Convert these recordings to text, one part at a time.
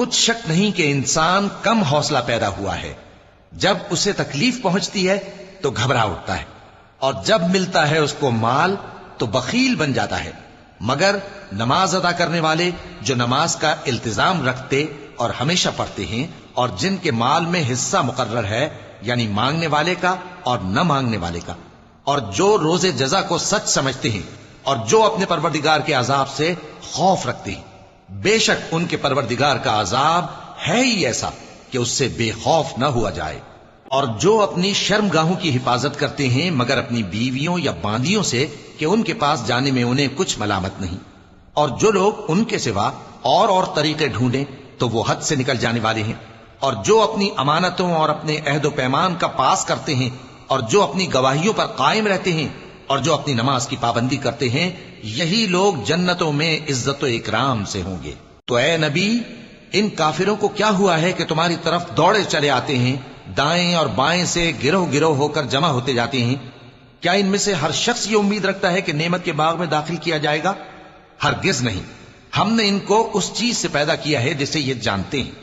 کچھ شک نہیں کہ انسان کم حوصلہ پیدا ہوا ہے، جب اسے تکلیف پہنچتی ہے تو گھبرا اٹھتا ہے، اور جب ملتا ہے اس کو مال تو بخیل بن جاتا ہے۔ مگر نماز ادا کرنے والے جو نماز کا التزام رکھتے اور ہمیشہ پڑھتے ہیں، اور جن کے مال میں حصہ مقرر ہے، یعنی مانگنے والے کا اور نہ مانگنے والے کا، اور جو روز جزا کو سچ سمجھتے ہیں، اور جو اپنے پروردگار کے عذاب سے خوف رکھتے ہیں، بے شک ان کے پروردگار کا عذاب ہے ہی ایسا کہ اس سے بے خوف نہ ہوا جائے۔ اور جو اپنی شرمگاہوں کی حفاظت کرتے ہیں مگر اپنی بیویوں یا باندیوں سے کہ ان کے پاس جانے میں انہیں کچھ ملامت نہیں، اور جو لوگ ان کے سوا اور طریقے ڈھونڈیں تو وہ حد سے نکل جانے والے ہیں، اور جو اپنی امانتوں اور اپنے عہد و پیمان کا پاس کرتے ہیں، اور جو اپنی گواہیوں پر قائم رہتے ہیں، اور جو اپنی نماز کی پابندی کرتے ہیں، یہی لوگ جنتوں میں عزت و اکرام سے ہوں گے۔ تو اے نبی، ان کافروں کو کیا ہوا ہے کہ تمہاری طرف دوڑے چلے آتے ہیں، دائیں اور بائیں سے گروہ گروہ ہو کر جمع ہوتے جاتے ہیں؟ کیا ان میں سے ہر شخص یہ امید رکھتا ہے کہ نعمت کے باغ میں داخل کیا جائے گا؟ ہرگز نہیں۔ ہم نے ان کو اس چیز سے پیدا کیا ہے جسے یہ جانتے ہیں۔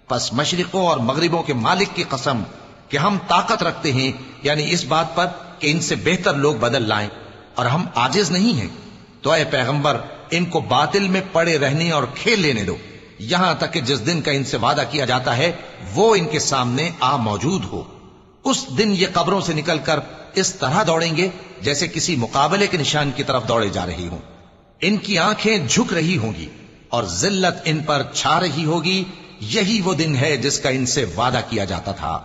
پس مشرقوں اور مغربوں کے مالک کی قسم کہ ہم طاقت رکھتے ہیں، یعنی اس بات پر کہ ان سے بہتر لوگ بدل لائیں، اور ہم عاجز نہیں ہیں۔ تو اے پیغمبر، ان کو باطل میں پڑے رہنے اور کھیل لینے دو، یہاں تک کہ جس دن کا ان سے وعدہ کیا جاتا ہے وہ ان کے سامنے آ موجود ہو۔ اس دن یہ قبروں سے نکل کر اس طرح دوڑیں گے جیسے کسی مقابلے کے نشان کی طرف دوڑے جا رہی ہوں۔ ان کی آنکھیں جھک رہی ہوں گی اور ذلت ان پر چھا رہی ہوگی۔ یہی وہ دن ہے جس کا ان سے وعدہ کیا جاتا تھا۔